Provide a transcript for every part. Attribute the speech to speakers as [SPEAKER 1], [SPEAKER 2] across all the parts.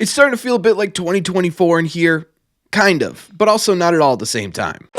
[SPEAKER 1] It's starting to feel a bit like 2024 in here, kind of, but also not at all at the same time.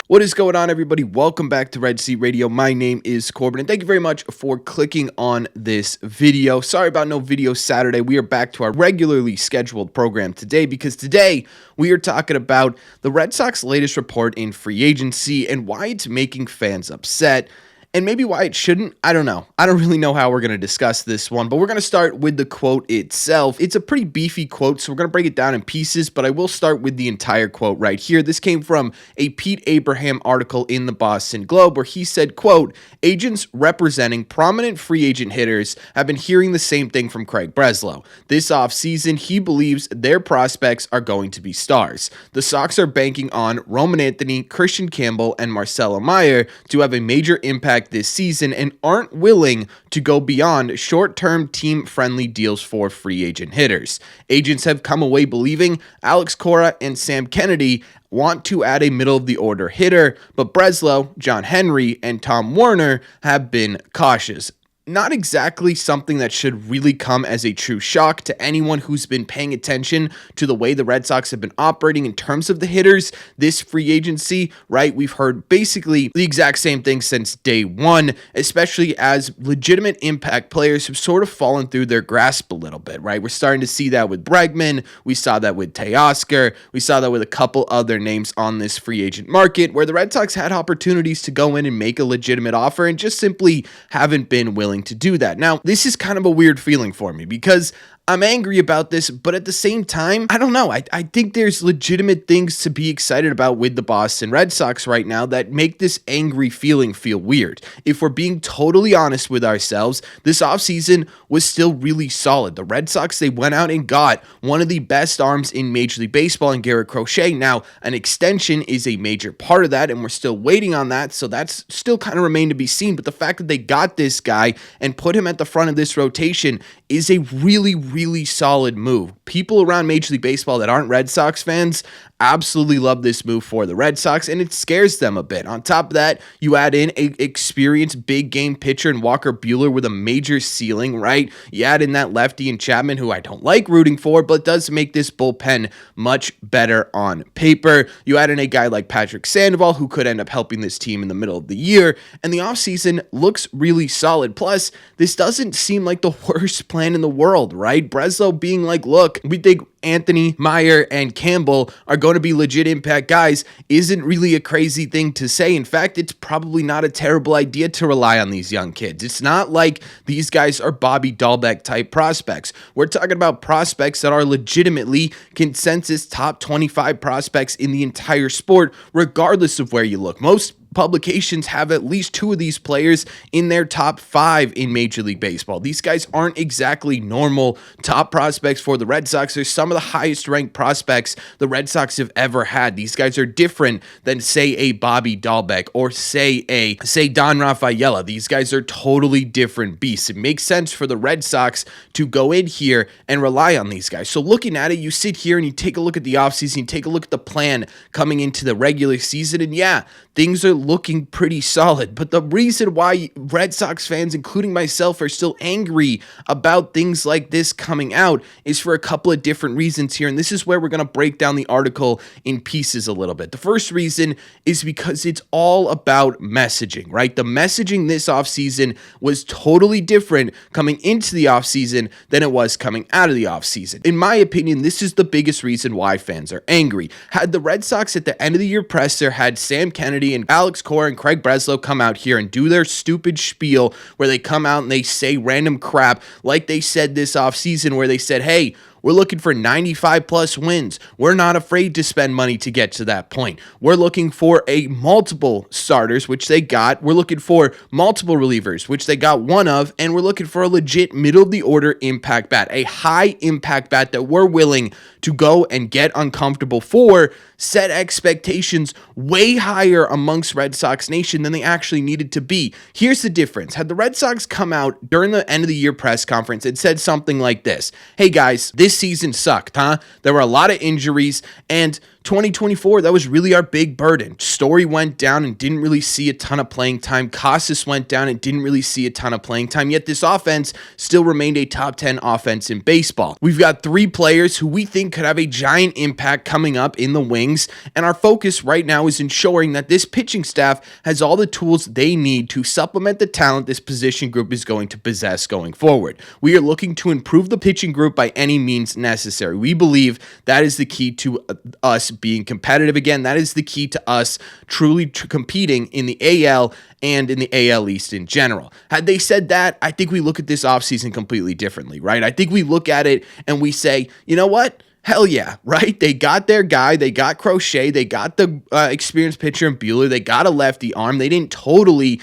[SPEAKER 1] What is going on, everybody? Welcome back to Red Sea Radio. My name is Corbin, and thank you very much for clicking on this video. Sorry about no video Saturday. We are back to our regularly scheduled program today because today we are talking about the Red Sox latest report in free agency and why it's making fans upset. And maybe why it shouldn't, I don't know. I don't really know how we're going to discuss this one, but we're going to start with the quote itself. It's a pretty beefy quote, so we're going to break it down in pieces, but I will start with the entire quote right here. This came from a Pete Abraham article in the Boston Globe where he said, quote, agents representing prominent free agent hitters have been hearing the same thing from Craig Breslow. This offseason, he believes their prospects are going to be stars. The Sox are banking on Roman Anthony, Christian Campbell, and Marcelo Meyer to have a major impact this season and aren't willing to go beyond short-term team-friendly deals for free agent hitters. Agents have come away believing Alex Cora and Sam Kennedy want to add a middle-of-the-order hitter, but Breslow, John Henry, and Tom Werner have been cautious. Not exactly something that should really come as a true shock to anyone who's been paying attention to the way the Red Sox have been operating in terms of the hitters this free agency, right? We've heard basically the exact same thing since day one, especially as legitimate impact players have sort of fallen through their grasp a little bit, right? We're starting to see that with Bregman. We saw that with Teoscar. We saw that with a couple other names on this free agent market where the Red Sox had opportunities to go in and make a legitimate offer and just simply haven't been willing to do that. Now, this is kind of a weird feeling for me because I'm angry about this, but at the same time, I don't know. I think there's legitimate things to be excited about with the Boston Red Sox right now that make this angry feeling feel weird. If we're being totally honest with ourselves, this offseason was still really solid. The Red Sox, they went out and got one of the best arms in Major League Baseball in Garrett Crochet. Now, an extension is a major part of that, and we're still waiting on that, so that's still kind of remain to be seen. But the fact that they got this guy and put him at the front of this rotation is a really solid move. People around Major League Baseball that aren't Red Sox fans absolutely love this move for the Red Sox, and it scares them a bit. On top of that, you add in an experienced big game pitcher in Walker Buehler with a major ceiling, right? You add in that lefty in Chapman, who I don't like rooting for, but does make this bullpen much better on paper. You add in a guy like Patrick Sandoval, who could end up helping this team in the middle of the year, and the offseason looks really solid. Plus, this doesn't seem like the worst plan in the world, right? Breslow being like, look, we think Anthony, Meyer, and Campbell are going to be legit impact guys isn't really a crazy thing to say. In fact, it's probably not a terrible idea to rely on these young kids. It's not like these guys are Bobby Dahlbeck type prospects. We're talking about prospects that are legitimately consensus top 25 prospects in the entire sport, regardless of where you look. Most publications have at least two of these players in their top 5 in Major League Baseball. These guys aren't exactly normal top prospects for the Red Sox. They're some of the highest ranked prospects the Red Sox have ever had. These guys are different than, say, a Bobby Dahlbeck or say Don Rafaela. These guys are totally different beasts. It makes sense for the Red Sox to go in here and rely on these guys. So looking at it, you sit here and you take a look at the offseason, you take a look at the plan coming into the regular season, and yeah, things are looking pretty solid. But the reason why Red Sox fans, including myself, are still angry about things like this coming out is for a couple of different reasons here. And this is where we're going to break down the article in pieces a little bit. The first reason is because it's all about messaging, right? The messaging this offseason was totally different coming into the offseason than it was coming out of the offseason. In my opinion, this is the biggest reason why fans are angry. Had the Red Sox at the end of the year presser had Sam Kennedy and Alex Cora and Craig Breslow come out here and do their stupid spiel where they come out and they say random crap like they said this offseason where they said, hey, we're looking for 95 plus wins. We're not afraid to spend money to get to that point. We're looking for multiple starters, which they got. We're looking for multiple relievers, which they got one of. And we're looking for a legit middle of the order impact bat, a high impact bat that we're willing to go and get uncomfortable for, set expectations way higher amongst Red Sox Nation than they actually needed to be. Here's the difference. Had the Red Sox come out during the end of the year press conference and said something like this, hey guys, this season sucked, huh? There were a lot of injuries, and 2024, that was really our big burden. Story went down and didn't really see a ton of playing time. Casas went down and didn't really see a ton of playing time, yet this offense still remained a top 10 offense in baseball. We've got 3 players who we think could have a giant impact coming up in the wings, and our focus right now is ensuring that this pitching staff has all the tools they need to supplement the talent this position group is going to possess going forward. We are looking to improve the pitching group by any means necessary. We believe that is the key to us being competitive again. That is the key to us truly competing in the AL and in the AL East in general. Had they said that, I think we look at this offseason completely differently, right? I think we look at it and we say, you know what? Hell yeah, right? They got their guy. They got Crochet. They got the experienced pitcher in Buehler. They got a lefty arm. They didn't totally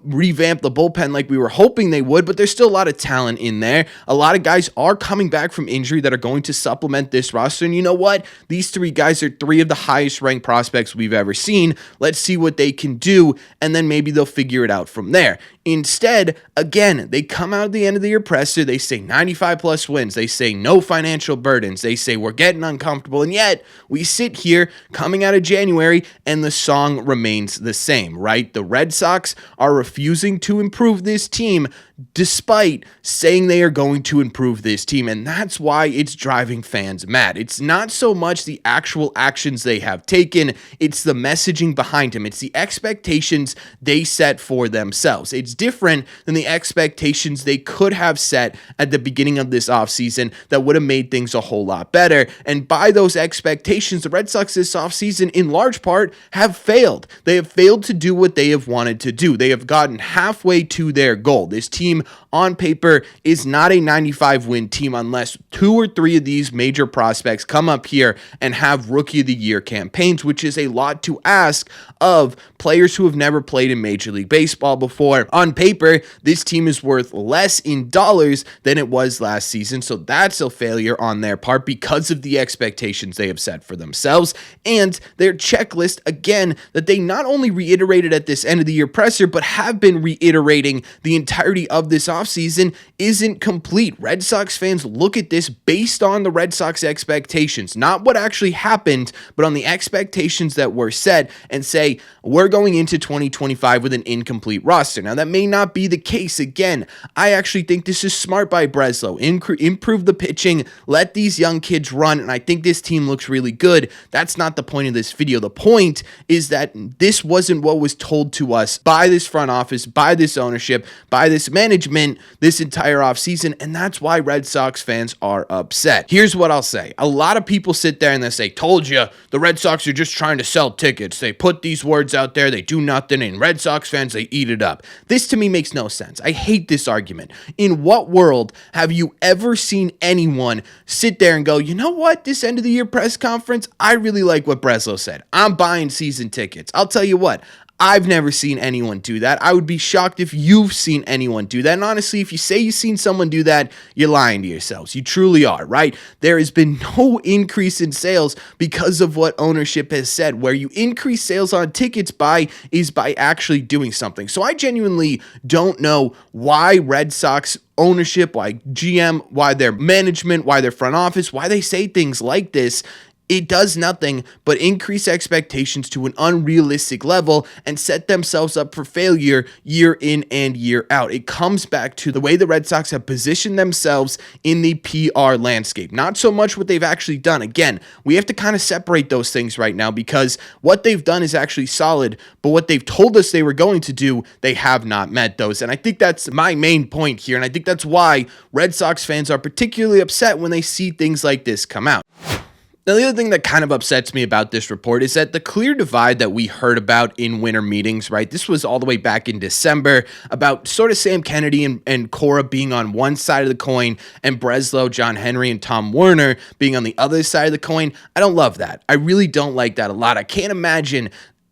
[SPEAKER 1] revamp the bullpen like we were hoping they would, but there's still a lot of talent in there. A lot of guys are coming back from injury that are going to supplement this roster. And you know what? These 3 guys are 3 of the highest ranked prospects we've ever seen. Let's see what they can do, and then maybe they'll figure it out from there. Instead, again, they come out at the end of the year presser. They say 95 plus wins. They say no financial burdens. They say we're getting uncomfortable. And yet we sit here coming out of January and the song remains the same, right? The Red Sox are refusing to improve this team despite saying they are going to improve this team. And that's why it's driving fans mad. It's not so much the actual actions they have taken. It's the messaging behind them. It's the expectations they set for themselves. It's different than the expectations they could have set at the beginning of this offseason that would have made things a whole lot better. And by those expectations, the Red Sox this offseason, in large part, have failed. They have failed to do what they have wanted to do. They have gotten halfway to their goal. This team on paper is not a 95 win team unless 2 or 3 of these major prospects come up here and have rookie of the year campaigns, which is a lot to ask of players who have never played in Major League Baseball before. On paper, this team is worth less in dollars than it was last season, so that's a failure on their part because of the expectations they have set for themselves and their checklist, again, that they not only reiterated at this end of the year presser, but have been reiterating the entirety of this offseason isn't complete. Red Sox fans look at this based on the Red Sox expectations, not what actually happened, but on the expectations that were set, and say, we're going into 2025 with an incomplete roster. Now, that may not be the case. Again, I actually think this is smart by Breslow. Improve the pitching, let these young kids run, and I think this team looks really good. That's not the point of this video. The point is that this wasn't what was told to us by this front office, by this ownership, by this management this entire offseason, and that's why Red Sox fans are upset. Here's what I'll say. A lot of people sit there and they say, told you, the Red Sox are just trying to sell tickets. They put these words out there, they do nothing, and Red Sox fans, they eat it up. This to me makes no sense. I hate this argument. In what world have you ever seen anyone sit there and go, you know what, this end of the year press conference, I really like what Breslow said. I'm buying season tickets. I'll tell you what, I've never seen anyone do that. I would be shocked if you've seen anyone do that. And honestly, if you say you've seen someone do that, you're lying to yourselves. You truly are, right? There has been no increase in sales because of what ownership has said. Where you increase sales on tickets is by actually doing something. So I genuinely don't know why Red Sox ownership, why GM, why their management, why their front office, why they say things like this. It does nothing but increase expectations to an unrealistic level and set themselves up for failure year in and year out. It comes back to the way the Red Sox have positioned themselves in the PR landscape. Not so much what they've actually done. Again, we have to kind of separate those things right now because what they've done is actually solid, but what they've told us they were going to do, they have not met those. And I think that's my main point here, and I think that's why Red Sox fans are particularly upset when they see things like this come out. Now, the other thing that kind of upsets me about this report is that the clear divide that we heard about in winter meetings, right? This was all the way back in December about sort of Sam Kennedy and Cora being on one side of the coin and Breslow, John Henry, and Tom Werner being on the other side of the coin. I don't love that. I really don't like that a lot. I can't imagine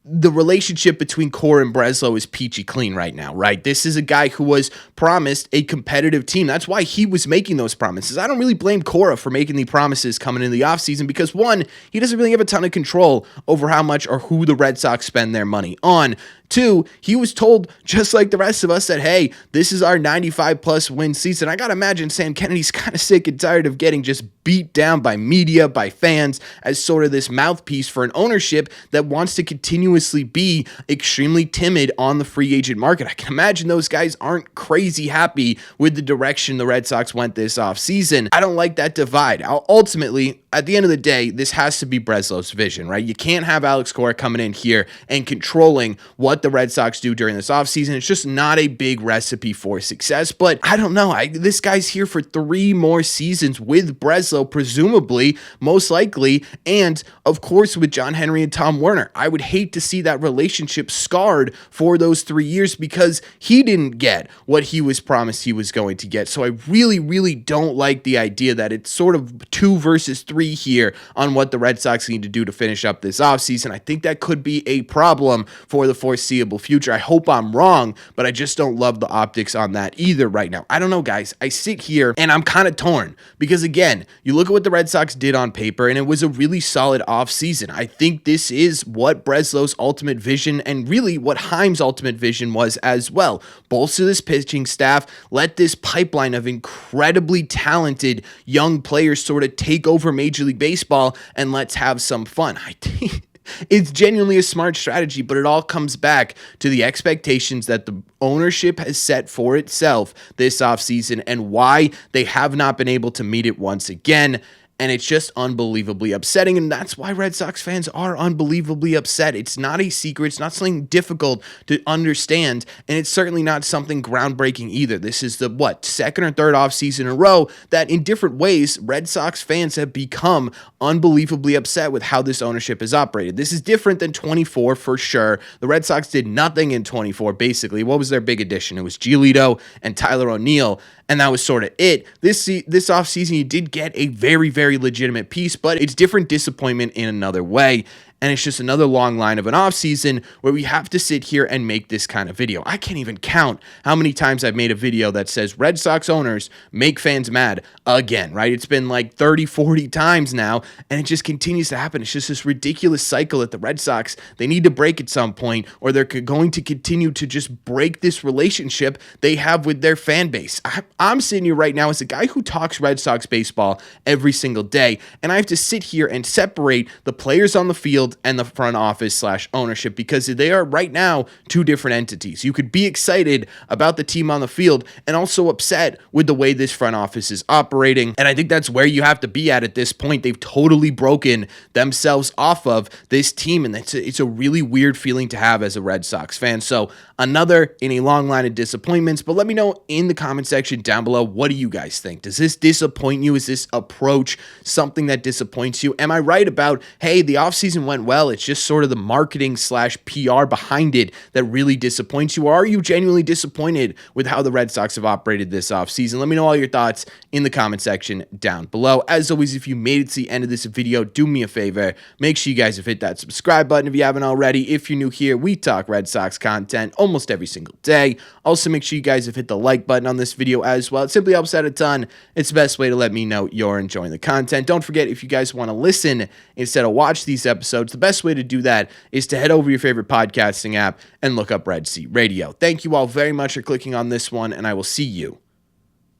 [SPEAKER 1] the relationship between Cora and Breslow is peachy clean right now, right? This is a guy who was promised a competitive team. That's why he was making those promises. I don't really blame Cora for making the promises coming into the offseason because, one, he doesn't really have a ton of control over how much or who the Red Sox spend their money on. Two, he was told, just like the rest of us, that, hey, this is our 95-plus win season. I got to imagine Sam Kennedy's kind of sick and tired of getting just beat down by media, by fans, as sort of this mouthpiece for an ownership that wants to continuously be extremely timid on the free agent market. I can imagine those guys aren't crazy happy with the direction the Red Sox went this offseason. I don't like that divide. Ultimately, at the end of the day, this has to be Breslow's vision, right? You can't have Alex Cora coming in here and controlling what the Red Sox do during this offseason. It's just not a big recipe for success. But I don't know. This guy's here for 3 more seasons with Breslow, presumably, most likely, and of course with John Henry and Tom Werner. I would hate to see that relationship scarred for those 3 years because he didn't get what he was promised he was going to get. So I really, really don't like the idea that it's sort of 2 versus 3 here on what the Red Sox need to do to finish up this offseason. I think that could be a problem for the foreseeable future. I hope I'm wrong, but I just don't love the optics on that either right now. I don't know, guys. I sit here and I'm kind of torn because, again, you look at what the Red Sox did on paper and it was a really solid offseason. I think this is what Breslow's ultimate vision and really what Heim's ultimate vision was as well. Bolster this pitching staff, let this pipeline of incredibly talented young players sort of take over Major League Baseball, and let's have some fun. I think it's genuinely a smart strategy, but it all comes back to the expectations that the ownership has set for itself this offseason and why they have not been able to meet it once again. And it's just unbelievably upsetting, and that's why Red Sox fans are unbelievably upset. It's not a secret. It's not something difficult to understand, and it's certainly not something groundbreaking either. This is the, second or third offseason in a row that in different ways, Red Sox fans have become unbelievably upset with how this ownership is operated. This is different than 24 for sure. The Red Sox did nothing in 24, basically. What was their big addition? It was Giolito and Tyler O'Neill, and that was sort of it. This offseason, you did get a very, very legitimate piece, but it's different disappointment in another way. And it's just another long line of an offseason where we have to sit here and make this kind of video. I can't even count how many times I've made a video that says Red Sox owners make fans mad again, right? It's been like 30, 40 times now, and it just continues to happen. It's just this ridiculous cycle that the Red Sox, they need to break at some point, or they're going to continue to just break this relationship they have with their fan base. I'm sitting here right now as a guy who talks Red Sox baseball every single day, and I have to sit here and separate the players on the field and the front office / ownership because they are right now 2 different entities. You could be excited about the team on the field and also upset with the way this front office is operating. And I think that's where you have to be at this point. They've totally broken themselves off of this team, and it's a really weird feeling to have as a Red Sox fan. So another in a long line of disappointments, but let me know in the comment section down below, what do you guys think? Does this disappoint you? Is this approach something that disappoints you? Am I right about, hey, the offseason went well, it's just sort of the marketing / PR behind it that really disappoints you? Or are you genuinely disappointed with how the Red Sox have operated this offseason? Let me know all your thoughts in the comment section down below. As always, if you made it to the end of this video, do me a favor, make sure you guys have hit that subscribe button if you haven't already. If you're new here, we talk Red Sox content almost every single day. Also, make sure you guys have hit the like button on this video as well. It simply helps out a ton. It's the best way to let me know you're enjoying the content. Don't forget, if you guys want to listen instead of watch these episodes, the best way to do that is to head over your favorite podcasting app and look up Red Seat Radio. Thank you all very much for clicking on this one, and I will see you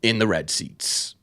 [SPEAKER 1] in the Red Seats.